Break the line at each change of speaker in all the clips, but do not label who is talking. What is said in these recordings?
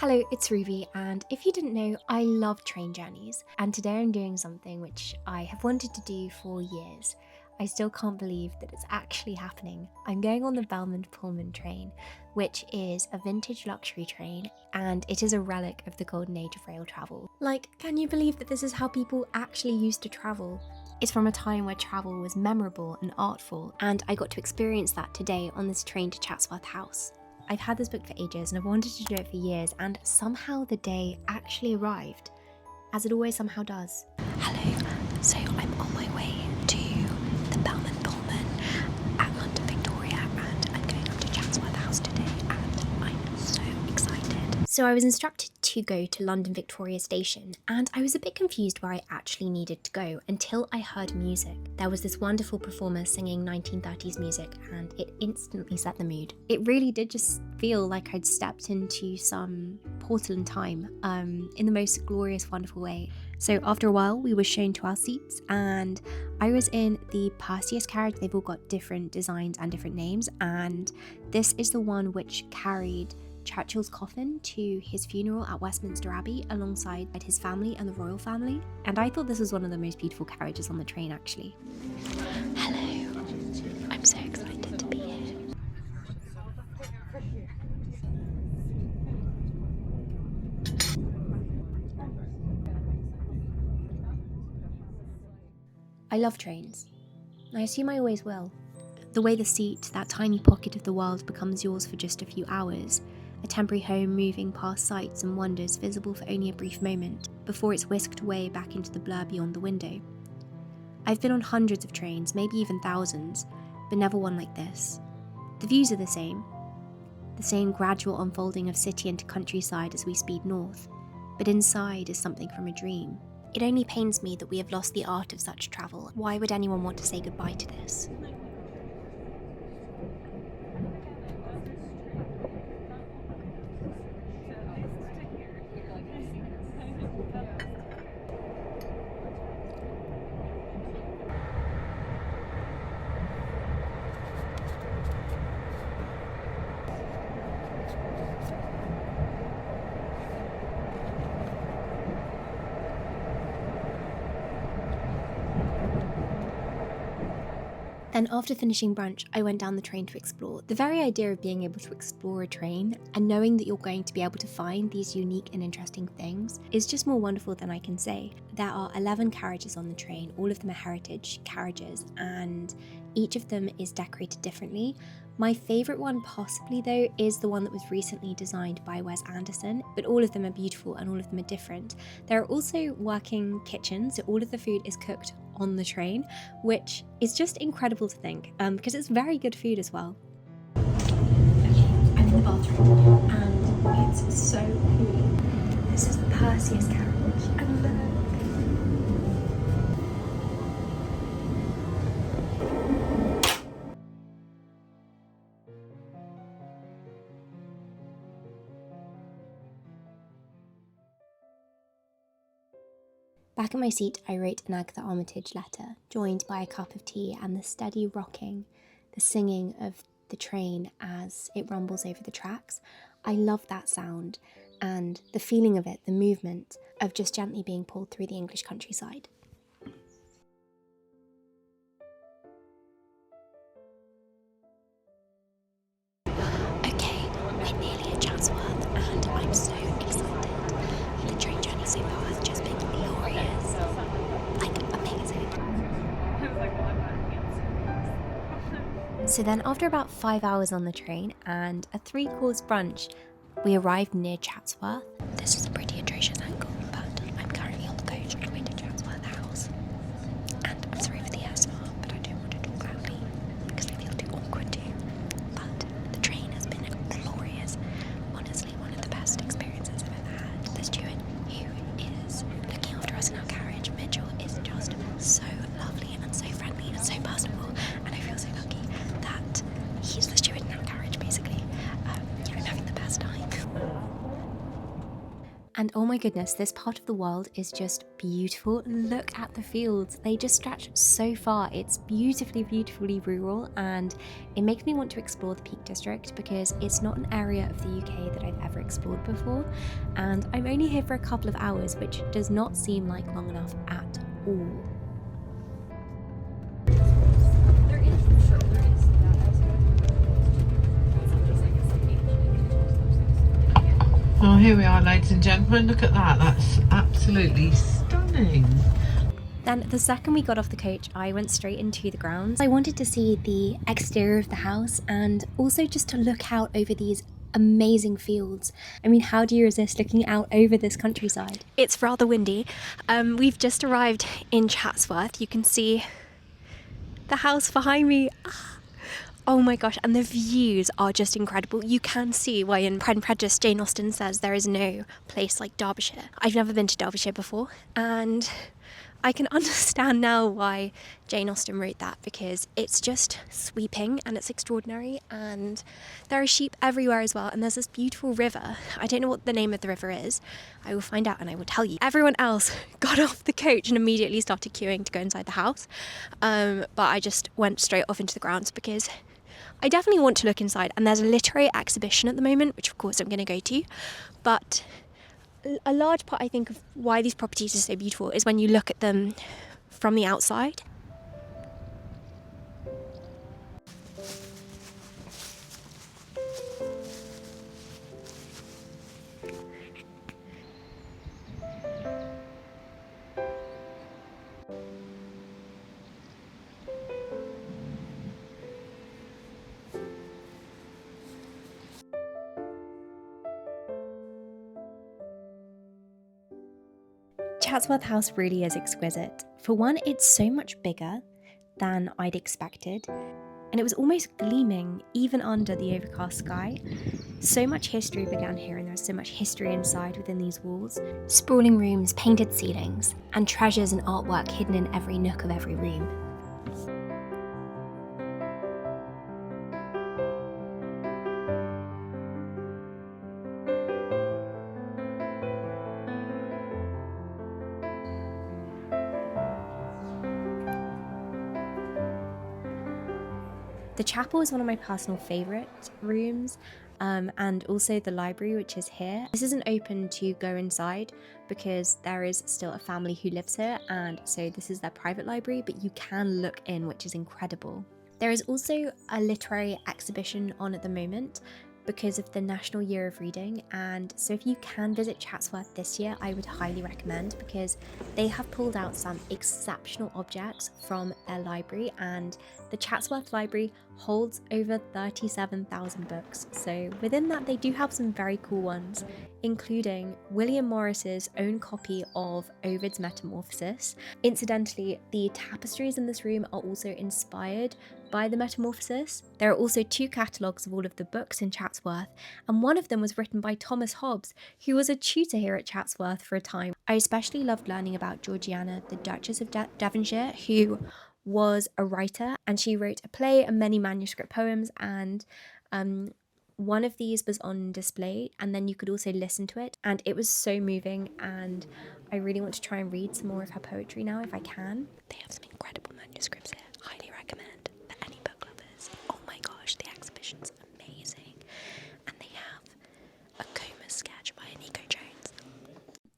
Hello, it's Ruby, and if you didn't know, I love train journeys, and today I'm doing something which I have wanted to do for years. I still can't believe that it's actually happening. I'm going on the Belmont Pullman train, which is a vintage luxury train, and it is a relic of the golden age of rail travel. Like, can you believe that this is how people actually used to travel? It's from a time where travel was memorable and artful, and I got to experience that today on this train to Chatsworth House. I've had this book for ages and I've wanted to do it for years, and somehow the day actually arrived, as it always somehow does.
Hello, so I'm on my way to the Belmont Pullman at London Victoria, and I'm going up to Chatsworth House today, and I'm so excited.
So I was instructed to go to London Victoria Station, and I was a bit confused where I actually needed to go until I heard music. There was this wonderful performer singing 1930s music, and it instantly set the mood. It really did just feel like I'd stepped into some portal in time, in the most glorious, wonderful way. So after a while, we were shown to our seats, and I was in the Perseus carriage. They've all got different designs and different names, and this is the one which carried Churchill's coffin to his funeral at Westminster Abbey alongside his family and the royal family. And I thought this was one of the most beautiful carriages on the train, actually.
Hello, I'm so excited to be here.
I love trains. I assume I always will. The way the seat, that tiny pocket of the world, becomes yours for just a few hours, a temporary home moving past sights and wonders visible for only a brief moment, before it's whisked away back into the blur beyond the window. I've been on hundreds of trains, maybe even thousands, but never one like this. The views are the same gradual unfolding of city into countryside as we speed north, but inside is something from a dream. It only pains me that we have lost the art of such travel. Why would anyone want to say goodbye to this? Then after finishing brunch, I went down the train to explore. The very idea of being able to explore a train and knowing that you're going to be able to find these unique and interesting things is just more wonderful than I can say. There are 11 carriages on the train, all of them are heritage carriages, and each of them is decorated differently. My favourite one possibly though is the one that was recently designed by Wes Anderson, but all of them are beautiful and all of them are different. There are also working kitchens, so all of the food is cooked on the train, which is just incredible to think, because it's very good food as well. Okay, I'm in the bathroom and it's so cool. This is the Perseus carriage, and look. Back at my seat, I wrote an Agatha Armitage letter, joined by a cup of tea and the steady rocking, the singing of the train as it rumbles over the tracks. I love that sound and the feeling of it, the movement of just gently being pulled through the English countryside.
Okay, we're nearly at Chatsworth, and I'm so excited. The train journey so far has just been glorious, like amazing.
So then after about 5 hours on the train and a 3-course brunch, we arrived near Chatsworth.
This is a pretty atrocious angle, but I'm currently on the coach on the way to Chatsworth House. And I'm sorry for the ASMR, but I don't want to talk loudly because I feel too awkward to. But the train has been glorious. Honestly, one of the best experiences I've ever had. The steward who is looking after us in our carriage, Mitchell, is just so lovely and so friendly and so personable. And I feel so lucky that he's the steward in our carriage, basically. Yeah, I'm having the best time.
And oh my goodness, this part of the world is just beautiful. Look at the fields. They just stretch so far. It's beautifully, beautifully rural, and it makes me want to explore the Peak District because it's not an area of the UK that I've ever explored before. And I'm only here for a couple of hours, which does not seem like long enough at all.
Oh, here we are, ladies and gentlemen. Look at that. That's absolutely stunning.
Then the second we got off the coach, I went straight into the grounds. I wanted to see the exterior of the house and also just to look out over these amazing fields. I mean, how do you resist looking out over this countryside?
It's rather windy. We've just arrived in Chatsworth. You can see the house behind me. Oh my gosh, and the views are just incredible. You can see why in Pride and Prejudice Jane Austen says there is no place like Derbyshire. I've never been to Derbyshire before, and I can understand now why Jane Austen wrote that, because it's just sweeping and it's extraordinary, and there are sheep everywhere as well, and there's this beautiful river. I don't know what the name of the river is. I will find out and I will tell you. Everyone else got off the coach and immediately started queuing to go inside the house, but I just went straight off into the grounds because I definitely want to look inside, and there's a literary exhibition at the moment, which of course I'm going to go to, but a large part, I think, of why these properties are so beautiful is when you look at them from the outside.
Chatsworth House really is exquisite. For one, it's so much bigger than I'd expected, and it was almost gleaming even under the overcast sky. So much history began here, and there's so much history inside within these walls. Sprawling rooms, painted ceilings, and treasures and artwork hidden in every nook of every room. The chapel is one of my personal favourite rooms, and also the library, which is here. This isn't open to go inside because there is still a family who lives here, and so this is their private library, but you can look in, which is incredible. There is also a literary exhibition on at the moment because of the National Year of Reading, and so if you can visit Chatsworth this year, I would highly recommend, because they have pulled out some exceptional objects from their library, and the Chatsworth Library holds over 37,000 books, so within that they do have some very cool ones, including William Morris's own copy of Ovid's Metamorphosis. Incidentally, the tapestries in this room are also inspired by the Metamorphosis. There are also 2 catalogues of all of the books in Chatsworth, and one of them was written by Thomas Hobbes, who was a tutor here at Chatsworth for a time. I especially loved learning about Georgiana, the Duchess of Devonshire, who was a writer, and she wrote a play and many manuscript poems, and one of these was on display, and then you could also listen to it, and it was so moving, and I really want to try and read some more of her poetry now if I can.
They have some incredible manuscripts here. Highly recommend for any book lovers. Oh my gosh, the exhibition's amazing. And they have a Comus sketch by Inigo Jones.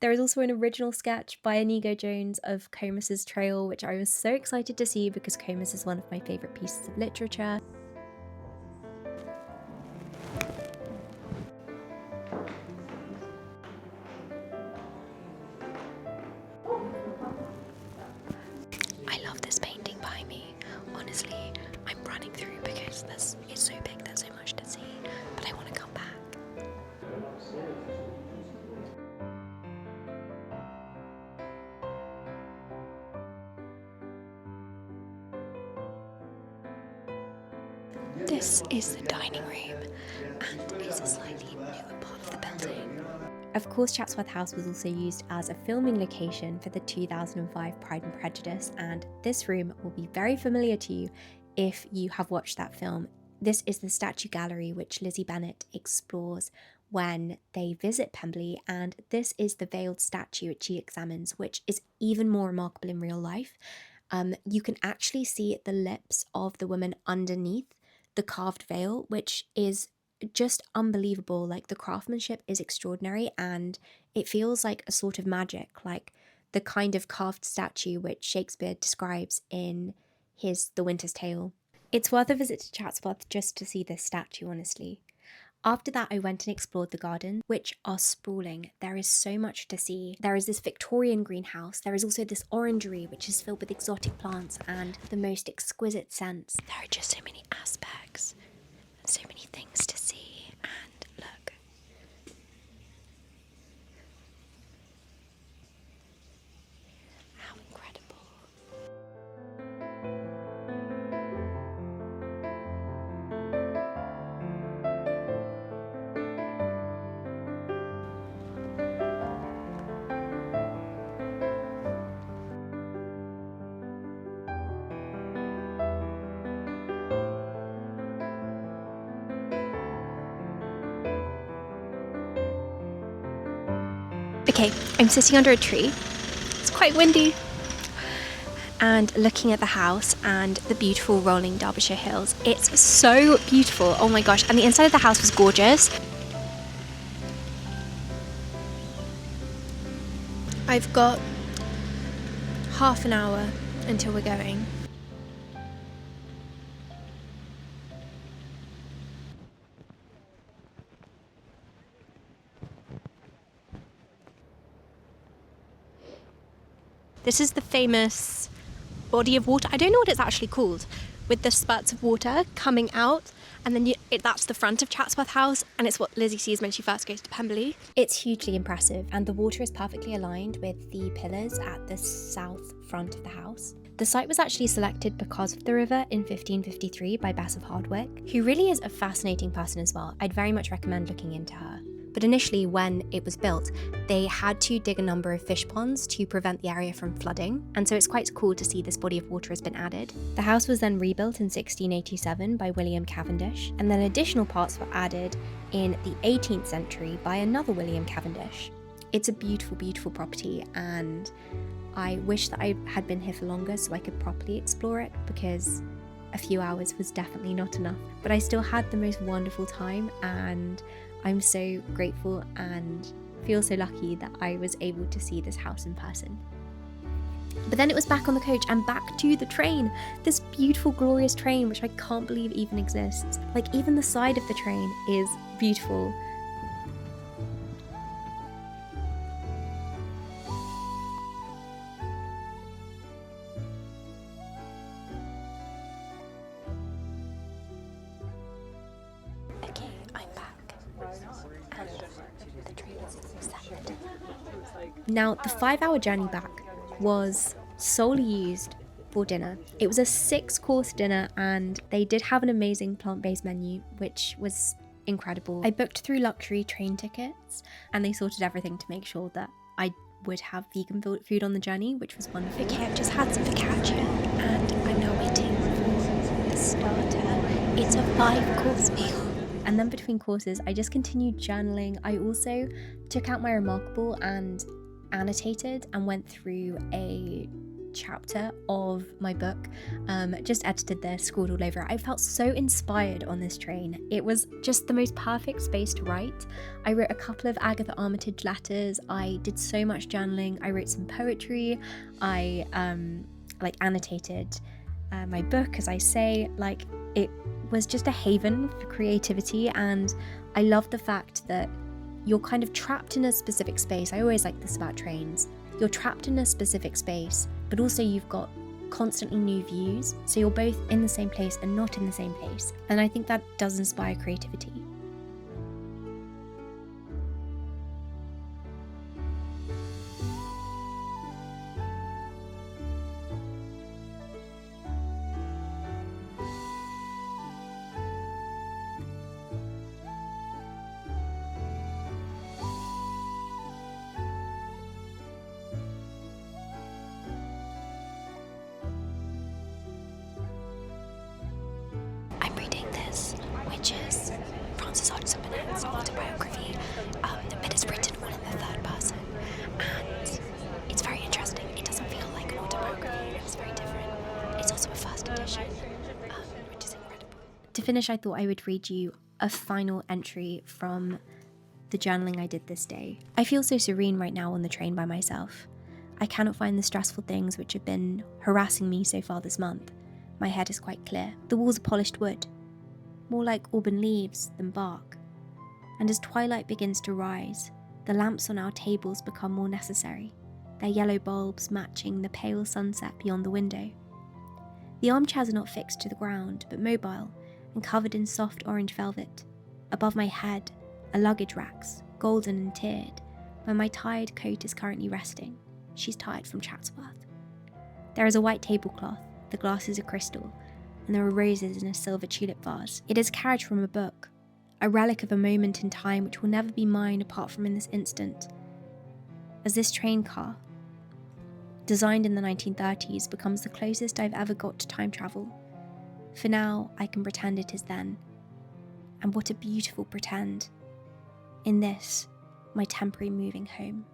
There is also an original sketch by Inigo Jones of Comus's Trail, which I was so excited to see because Comus is one of my favourite pieces of literature.
I love this painting behind me. Honestly, I'm running through because it's so big, there's so much to see, but I want to come back. This is the dining room, and it's a slightly newer part of the building.
Of course, Chatsworth House was also used as a filming location for the 2005 Pride and Prejudice, and this room will be very familiar to you if you have watched that film. This is the statue gallery which Lizzie Bennet explores when they visit Pemberley, and this is the veiled statue which she examines, which is even more remarkable in real life. You can actually see the lips of the woman underneath the carved veil, which is just unbelievable. Like, the craftsmanship is extraordinary, and it feels like a sort of magic, like the kind of carved statue which Shakespeare describes in his The Winter's Tale. It's worth a visit to Chatsworth just to see this statue, honestly. After that, I went and explored the gardens, which are sprawling. There is so much to see. There is this Victorian greenhouse. There is also this orangery, which is filled with exotic plants and the most exquisite scents.
There are just so many aspects and so many things to see. And look. How incredible.
Okay, I'm sitting under a tree. It's quite windy. And looking at the house and the beautiful rolling Derbyshire hills. It's so beautiful, oh my gosh. And the inside of the house was gorgeous. I've got half an hour until we're going. This is the famous body of water. I don't know what it's actually called, with the spurts of water coming out, and then that's the front of Chatsworth House, and it's what Lizzie sees when she first goes to Pemberley. It's hugely impressive, and the water is perfectly aligned with the pillars at the south front of the house. The site was actually selected because of the river in 1553 by Bess of Hardwick, who really is a fascinating person as well. I'd very much recommend looking into her. But initially, when it was built, they had to dig a number of fish ponds to prevent the area from flooding, and so it's quite cool to see this body of water has been added. The house was then rebuilt in 1687 by William Cavendish, and then additional parts were added in the 18th century by another William Cavendish. It's a beautiful, beautiful property, and I wish that I had been here for longer so I could properly explore it, because a few hours was definitely not enough. But I still had the most wonderful time, and I'm so grateful and feel so lucky that I was able to see this house in person. But then it was back on the coach and back to the train. This beautiful, glorious train, which I can't believe even exists. Like, even the side of the train is beautiful.
Okay, I'm back. And the train is set.
Now, the 5-hour journey back was solely used for dinner. It was a 6-course dinner, and they did have an amazing plant-based menu, which was incredible. I booked through luxury train tickets, and they sorted everything to make sure that I would have vegan food on the journey, which was wonderful.
Okay, I've just had some focaccia, and I'm now waiting for the starter. It's a 5-course meal.
And then between courses, I just continued journaling. I also took out my Remarkable and annotated and went through a chapter of my book, just edited this, scrawled all over it. I felt so inspired on this train. It was just the most perfect space to write. I wrote a couple of Agatha Armitage letters. I did so much journaling. I wrote some poetry. I annotated my book, as I say. It was just a haven for creativity, and I love the fact that you're kind of trapped in a specific space. I always like this about trains. You're trapped in a specific space, but also you've got constantly new views, so you're both in the same place and not in the same place. And I think that does inspire creativity.
I'm reading this, which is from Frances Hodgson Burnett's autobiography, but it's written all in the third person, and it's very interesting. It doesn't feel like an autobiography, it's very different. It's also a first edition, which is incredible.
To finish, I thought I would read you a final entry from the journaling I did this day. I feel so serene right now on the train by myself. I cannot find the stressful things which have been harassing me so far this month. My head is quite clear. The walls are polished wood, more like auburn leaves than bark. And as twilight begins to rise, the lamps on our tables become more necessary, their yellow bulbs matching the pale sunset beyond the window. The armchairs are not fixed to the ground, but mobile and covered in soft orange velvet. Above my head are luggage racks, golden and tiered, where my tired coat is currently resting. She's tired from Chatsworth. There is a white tablecloth, the glasses are crystal, and there are roses in a silver tulip vase. It is a carriage from a book, a relic of a moment in time which will never be mine apart from in this instant. As this train car, designed in the 1930s, becomes the closest I've ever got to time travel. For now, I can pretend it is then. And what a beautiful pretend. In this, my temporary moving home.